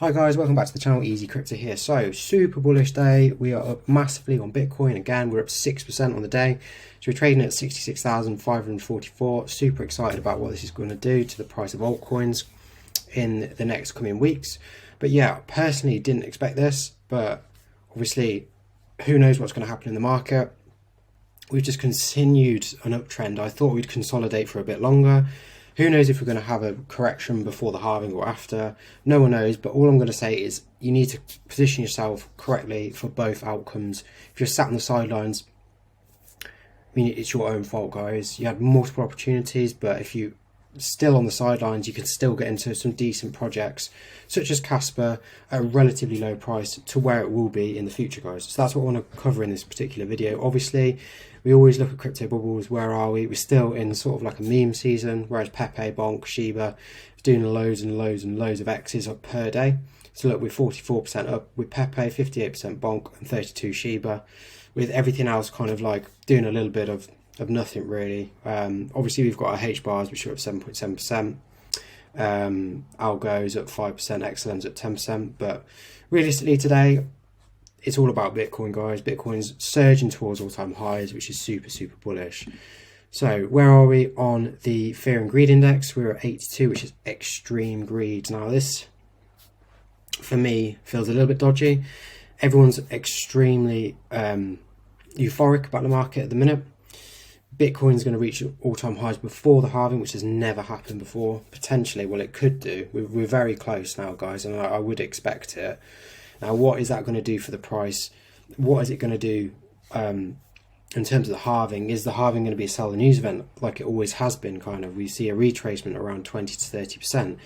Hi guys, welcome back to the channel. Easy Crypto here. So super bullish day. We are up massively on Bitcoin. Again, we're up 6% on the day. So we're trading at 66,544. Super excited about what this is going to do to the price of altcoins in the next coming weeks. But yeah, personally didn't expect this, but obviously who knows what's going to happen in the market. We've just continued an uptrend. I thought we'd consolidate for a bit longer. Who knows if we're going to have a correction before the halving or after? No one knows, but all I'm going to say is you need to position yourself correctly for both outcomes. If you're sat on the sidelines, I mean, it's your own fault, guys. You had multiple opportunities, but if you still on the sidelines, you can still get into some decent projects such as Kaspa at a relatively low price to where it will be in the future, guys. So that's what I want to cover in this particular video. Obviously, we always look at crypto bubbles. Where are we? We're still in sort of like a meme season, whereas Pepe, Bonk, Shiba is doing loads and loads and loads of X's up per day. So look, we're 44% up with Pepe, 58% Bonk, and 32 Shiba, with everything else kind of like doing a little bit of nothing really. Obviously we've got our H bars which are up 7.7%. Algo's up 5%, XLM's up 10%. But realistically today, it's all about Bitcoin, guys. Bitcoin's surging towards all-time highs, which is super bullish. So where are we on the Fear and Greed Index? We're at 82, which is extreme greed. Now this, for me, feels a little bit dodgy. Everyone's extremely euphoric about the market at the minute. Bitcoin's going to reach all-time highs before the halving, which has never happened before. Potentially, well, it could do. We're very close now, guys, and I would expect it. Now, what is that going to do for the price? What is it going to do in terms of the halving? Is the halving going to be a sell the news event like it always has been, kind of? We see a retracement around 20 to 30%.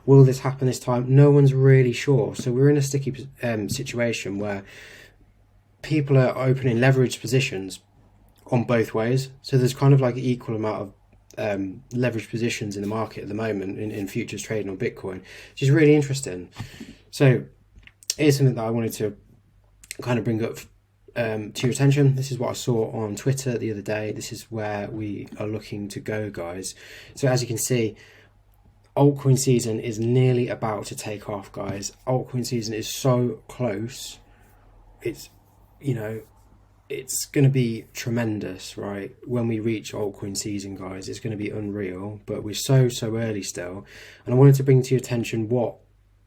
Will this happen this time? No one's really sure. So we're in a sticky situation where people are opening leveraged positions on both ways. So there's kind of like an equal amount of leveraged positions in the market at the moment in futures trading on Bitcoin, which is really interesting. So here's something that I wanted to kind of bring up to your attention. This is what I saw on Twitter the other day. This is where we are looking to go, guys. So as you can see, altcoin season is nearly about to take off, guys. Altcoin season is so close. It's, you know, it's going to be tremendous, right? When we reach altcoin season, guys, it's going to be unreal, but we're so early still. And I wanted to bring to your attention what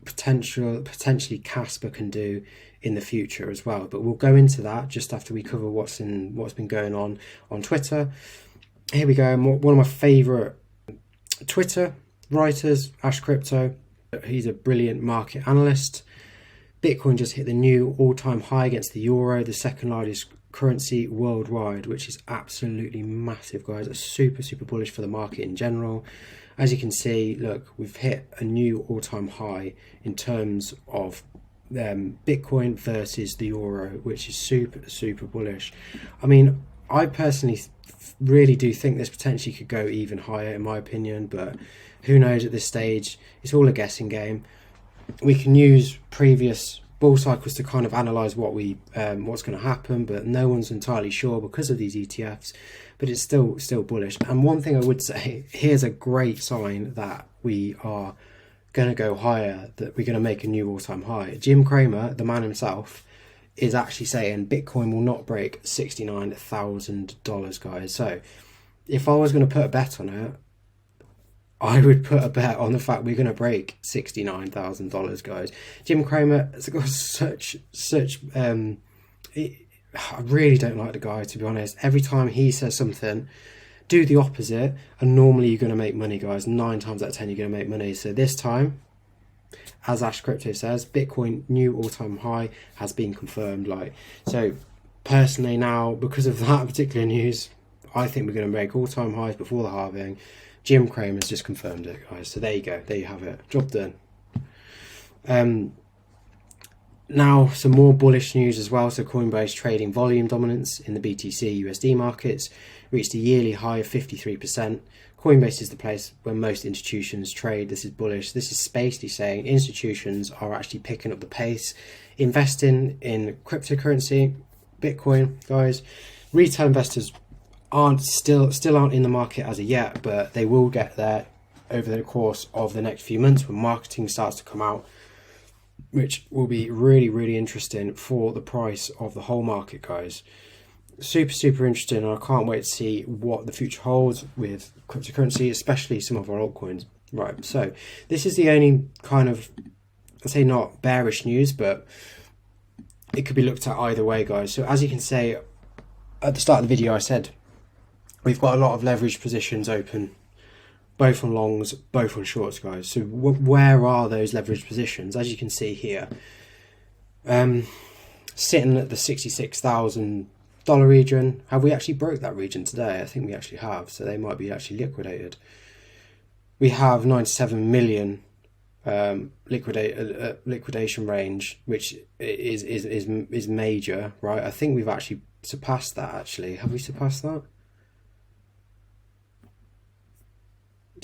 potentially Kaspa can do in the future as well. But we'll go into that just after we cover what's been going on Twitter. Here we go. One of my favorite Twitter writers, Ash Crypto. He's a brilliant market analyst. Bitcoin just hit the new all-time high against the euro, the second largest currency worldwide, which is absolutely massive, guys. It's super bullish for the market in general. As you can see, look, we've hit a new all-time high in terms of Bitcoin versus the euro, which is super bullish. I mean, I personally really do think this potentially could go even higher, in my opinion, but who knows at this stage? It's all a guessing game. We can use previous bull cycles to kind of analyze what's going to happen, but no one's entirely sure because of these ETFs. But it's still bullish. And one thing I would say, here's a great sign that we are going to go higher, that we're going to make a new all-time high. Jim Cramer, the man himself, is actually saying Bitcoin will not break $69,000, guys. So if I was going to put a bet on it, I would put a bet on the fact we're going to break $69,000, guys. Jim Cramer has got I really don't like the guy, to be honest. Every time he says something, do the opposite, and normally you're going to make money, guys. 9 times out of 10 you're going to make money. So this time, as Ash Crypto says, Bitcoin new all-time high has been confirmed. So personally now, because of that particular news, I think we're going to make all-time highs before the halving. Jim Cramer's just confirmed it, guys. So there you go. There you have it. Job done. Now, some more bullish news as well. So Coinbase trading volume dominance in the BTC USD markets reached a yearly high of 53%. Coinbase is the place where most institutions trade. This is bullish. This is basically saying institutions are actually picking up the pace, investing in cryptocurrency, Bitcoin, guys. Retail investors still aren't in the market as of yet, but they will get there over the course of the next few months when marketing starts to come out which will be really, really interesting for the price of the whole market, guys. Super interesting, and I can't wait to see what the future holds with cryptocurrency, especially some of our altcoins. Right, so this is the only kind of, I'd say not bearish news, but it could be looked at either way, guys. So as you can see at the start of the video, I said we've got a lot of leverage positions open, both on longs, both on shorts, guys. So where are those leverage positions? As you can see here, sitting at the $66,000 region. Have we actually broke that region today? I think we actually have, so they might be actually liquidated. We have 97 million liquidation range, which is major, right? I think we've actually surpassed that. Actually, have we surpassed that?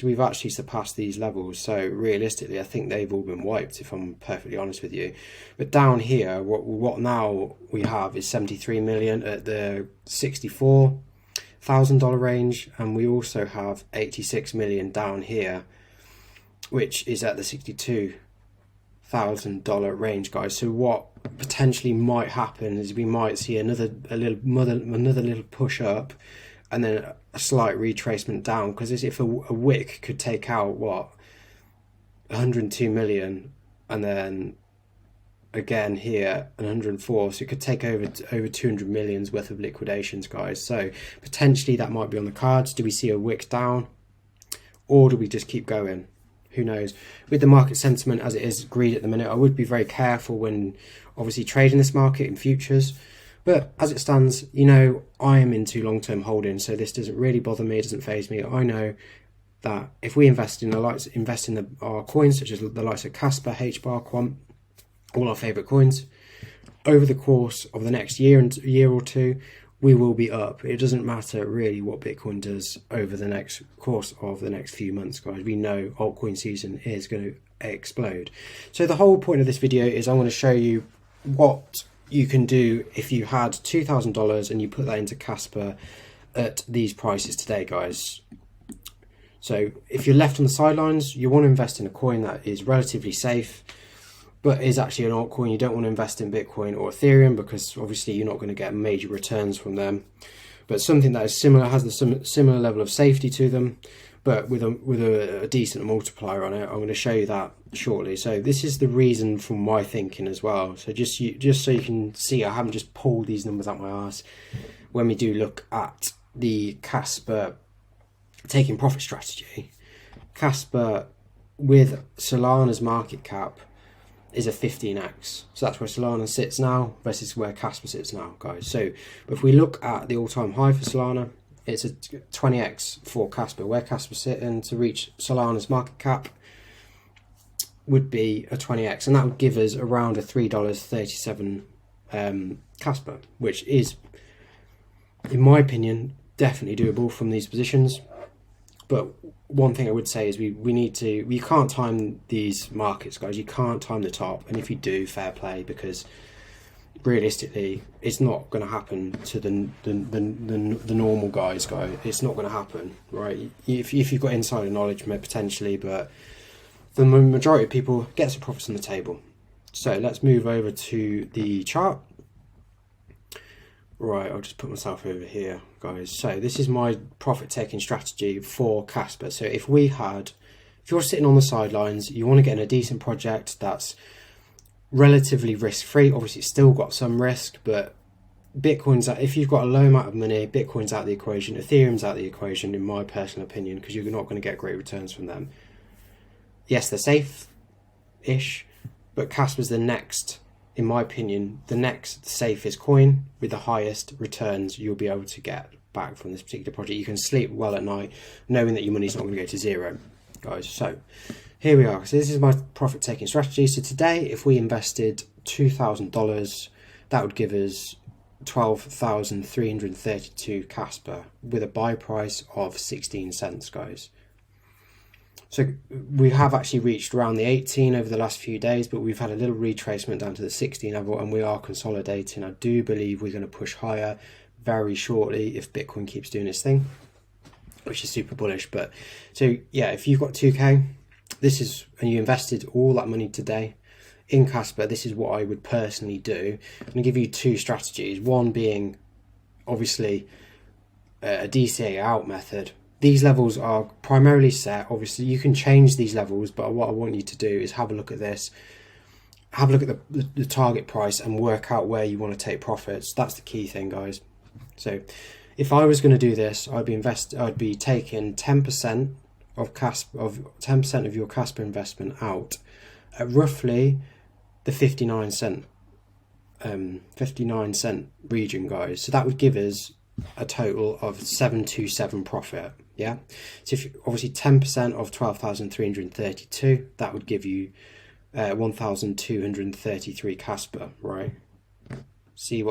We've actually surpassed these levels, so realistically I think they've all been wiped, if I'm perfectly honest with you. But down here, what now we have is 73 million at the $64,000 range, and we also have 86 million down here, which is at the $62,000 range, guys. So what potentially might happen is we might see another little push up, and then a slight retracement down, because as if a wick could take out what 102 million, and then again here 104, so it could take over 200 millions worth of liquidations, guys. So potentially that might be on the cards. Do we see a wick down, or do we just keep going? Who knows? With the market sentiment as it is, greed at the minute, I would be very careful when obviously trading this market in futures. But as it stands, you know, I am into long-term holding, so this doesn't really bother me. It doesn't faze me. I know that if we invest in our coins, such as the likes of Kaspa, HBAR, Quant, all our favourite coins, over the course of the next year or two, we will be up. It doesn't matter really what Bitcoin does over the next course of the next few months, guys. We know altcoin season is going to explode. So the whole point of this video is I want to show you what you can do if you had $2,000 and you put that into Kaspa at these prices today, guys. So if you're left on the sidelines, you want to invest in a coin that is relatively safe, but is actually an altcoin. You don't want to invest in Bitcoin or Ethereum, because obviously you're not going to get major returns from them. But something that is similar, has the similar level of safety to them, but with a decent multiplier on it. I'm going to show you that shortly. So this is the reason for my thinking as well. So just so you can see, I haven't just pulled these numbers out my arse. When we do look at the Kaspa taking profit strategy, Kaspa with Solana's market cap is a 15x. So that's where Solana sits now versus where Kaspa sits now, guys. So if we look at the all-time high for Solana, it's a 20x for Kaspa. Where Kaspa sitting to reach Solana's market cap would be a 20x, and that would give us around a $3.37 Kaspa, which is, in my opinion, definitely doable from these positions. But one thing I would say is we can't time these markets, guys. You can't time the top, and if you do, fair play, because realistically it's not going to happen to the normal guys. It's not going to happen, right? If you've got insider knowledge, potentially, but the majority of people get some profits on the table. So let's move over to the chart. Right, I'll just put myself over here, guys. So this is my profit taking strategy for Kaspa. So if you're sitting on the sidelines, you want to get in a decent project that's relatively risk free. Obviously it's still got some risk, but Bitcoin's out. If you've got a low amount of money, Bitcoin's out of the equation, Ethereum's out of the equation, in my personal opinion, because you're not going to get great returns from them. Yes, they're safe-ish, but Kaspa's the next, in my opinion, the next safest coin with the highest returns you'll be able to get back from this particular project. You can sleep well at night knowing that your money's not going to go to zero, guys. So here we are. So this is my profit taking strategy. So today, if we invested $2,000, that would give us 12,332 Kaspa with a buy price of 16 cents, guys. So we have actually reached around the 18 over the last few days, but we've had a little retracement down to the 16 level, and we are consolidating. I do believe we're going to push higher very shortly if Bitcoin keeps doing its thing, which is super bullish. But so yeah, if you've got 2k, and you invested all that money today in Kaspa, this is what I would personally do. I'm going to give you two strategies. One being obviously a DCA out method. These levels are primarily set. Obviously you can change these levels, but what I want you to do is have a look at this, have a look at the target price and work out where you want to take profits. That's the key thing, guys. So if I was going to do this, I'd be taking 10% of 10% of your Kaspa investment out at roughly the 59 cent region, guys. So that would give us a total of 727 profit. Yeah, so if obviously 10% of 12,332, that would give you 1,233 Kaspa, right? See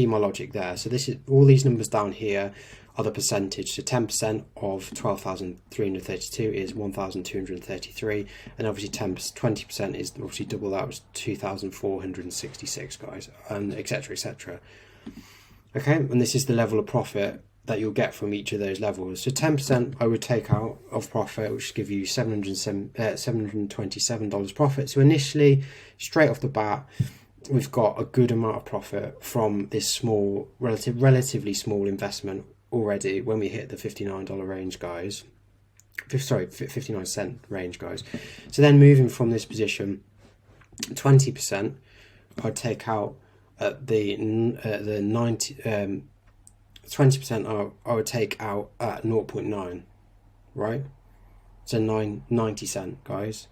my logic there. So this is all these numbers down here are the percentage. So 10% of 12,332 is 1,233, and obviously 20% is obviously double that, was 2,466, guys, and etc. etc. Okay, and this is the level of profit that you'll get from each of those levels. So 10% I would take out of profit, which give you $727 profit. So initially, straight off the bat, we've got a good amount of profit from this small, relatively small investment already when we hit the $59 range, guys. Sorry, 59 cent range, guys. So then moving from this position, 20% I'd take out at the 20% I would take out at 0.9, right? So 90 cent, guys,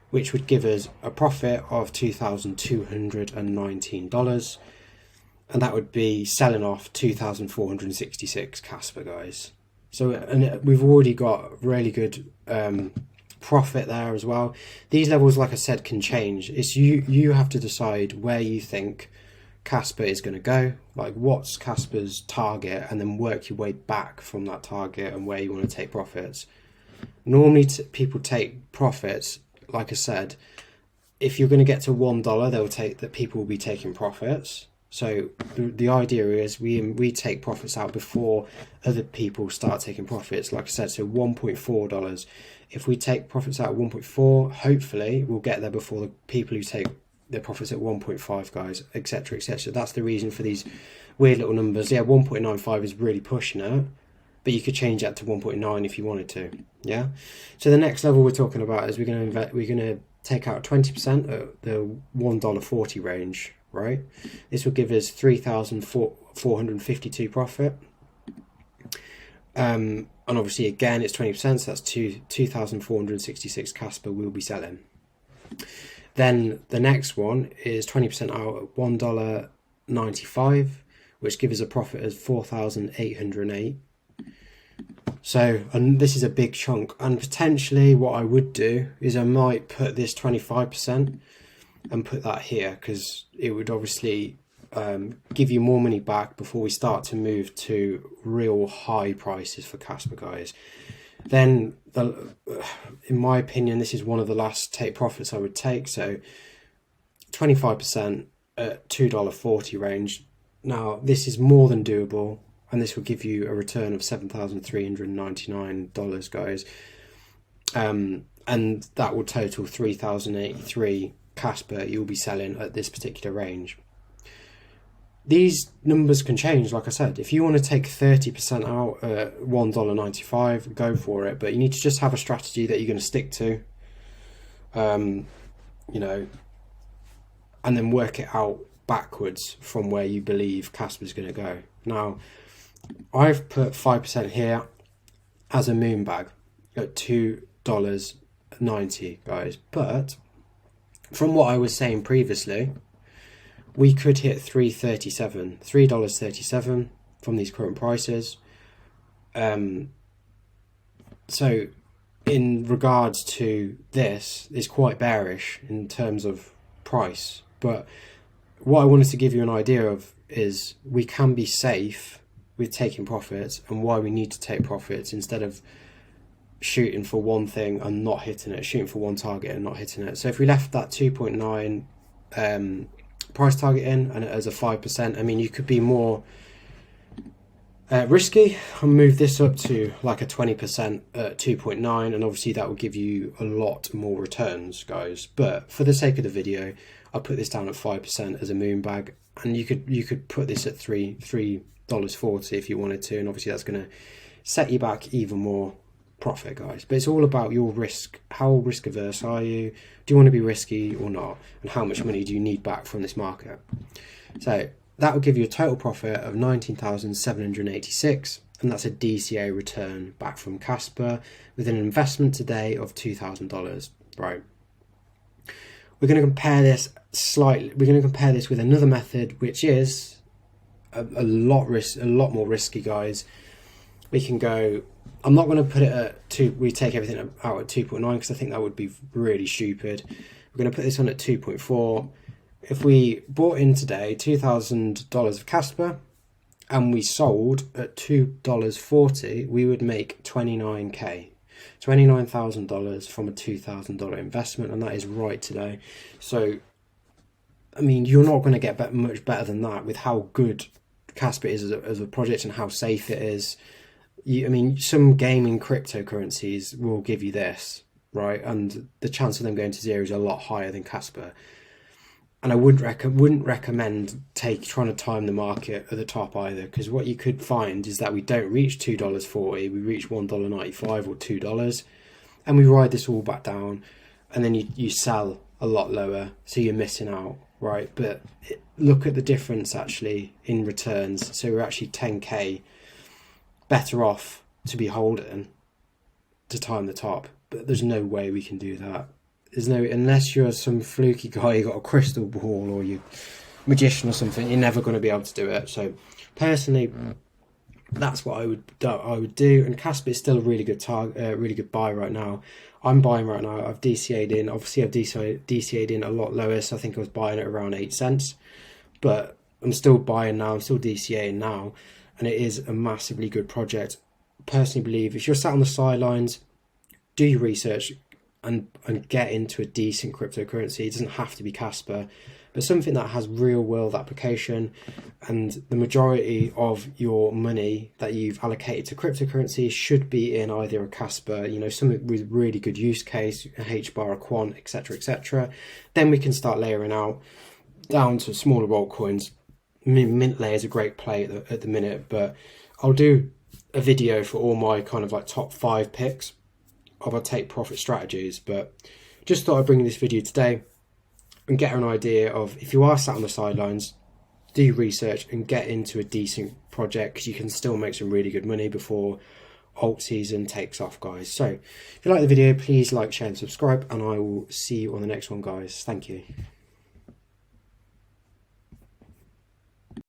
which would give us a profit of $2,219, and that would be selling off 2,466 Kaspa, guys. So, and we've already got really good profit there as well. These levels, like I said, can change. It's you have to decide where you think Kaspa is going to go, like what's Kaspa's target, and then work your way back from that target and where you want to take profits. Normally people take profits, like I said, if you're going to get to $1, people will be taking profits. So the idea is we take profits out before other people start taking profits, like I said. So $1.4, if we take profits out at 1.4, hopefully we'll get there before the people who take their profits at 1.5, guys, etc. etc. That's the reason for these weird little numbers. Yeah, 1.95 is really pushing it, but you could change that to 1.9 if you wanted to. Yeah. So the next level we're talking about is we're going to take out 20% at the $1.40 range, right? This will give us 3,452 profit. And obviously again it's 20%, so that's 2,466 Kaspa we'll be selling. Then the next one is 20% out at $1.95, which gives us a profit of 4,808. So, and this is a big chunk, and potentially what I would do is I might put this 25% and put that here, because it would obviously give you more money back before we start to move to real high prices for Kaspa, guys. Then, in my opinion, this is one of the last take profits I would take. So 25% at $2.40 range. Now, this is more than doable, and this will give you a return of $7,399, guys. And that will total 3,083 Kaspa you'll be selling at this particular range. These numbers can change, like I said. If you want to take 30% out at $1.95, go for it. But you need to just have a strategy that you're going to stick to, you know, and then work it out backwards from where you believe Kaspa is going to go. Now, I've put 5% here as a moon bag at $2.90, guys. But from what I was saying previously, we could hit $3.37 from these current prices. So in regards to this, it's quite bearish in terms of price. But what I wanted to give you an idea of is we can be safe with taking profits, and why we need to take profits instead of shooting for one thing and not hitting it, shooting for one target and not hitting it. So if we left that 2.9 price target in and as a 5%, I mean, you could be more Risky, I'll move this up to like a 20% at 2.9, and obviously that will give you a lot more returns, guys. But for the sake of the video, I'll put this down at 5% as a moon bag, and you could put this at $3.40 if you wanted to, and obviously that's going to set you back even more profit, guys. But it's all about your risk. How risk averse are you? Do you want to be risky or not? And how much money do you need back from this market? So that will give you a total profit of 19,786, and that's a DCA return back from Kaspa with an investment today of $2,000. Right. We're going to compare this slightly. We're going to compare this with another method, which is a lot more risky, guys. We can go. I'm not going to put it at 2. We take everything out at 2.9 because I think that would be really stupid. We're going to put this on at 2.4. If we bought in today $2,000 of Kaspa and we sold at $2.40, we would make $29,000 from a $2,000 investment, and that is right today. So, I mean, you're not going to get much better than that with how good Kaspa is as a project and how safe it is. I mean, some gaming cryptocurrencies will give you this, right? And the chance of them going to zero is a lot higher than Kaspa. And I wouldn't recommend trying to time the market at the top either, because what you could find is that we don't reach $2.40, we reach $1.95 or $2, and we ride this all back down, and then you sell a lot lower, so you're missing out, right? But look at the difference actually in returns. So we're actually 10k better off to be holding to time the top, but there's no way we can do that. Unless you're some fluky guy, you got a crystal ball, or you magician or something, you're never going to be able to do it. So personally, that's what I would do. And Kaspa is still a really good really good buy right now. I'm buying right now. I've DCA'd in. Obviously, I've DCA'd in a lot lower, so I think I was buying at around 8 cents. But I'm still buying now. I'm still DCA'ing now, and it is a massively good project. Personally, believe if you're sat on the sidelines, do your research and get into a decent cryptocurrency. It doesn't have to be Kaspa, but something that has real world application, and the majority of your money that you've allocated to cryptocurrency should be in either a Kaspa, something with really good use case, a HBAR, a Quant, etc. Then we can start layering out down to smaller altcoins. Mint Layer is a great play at the minute, but I'll do a video for all my kind of like top 5 picks of our take profit strategies. But just thought I'd bring you this video today and get an idea of, if you are sat on the sidelines, do research and get into a decent project, because you can still make some really good money before alt season takes off, guys. So if you like the video, please like, share and subscribe, and I will see you on the next one, guys. Thank you.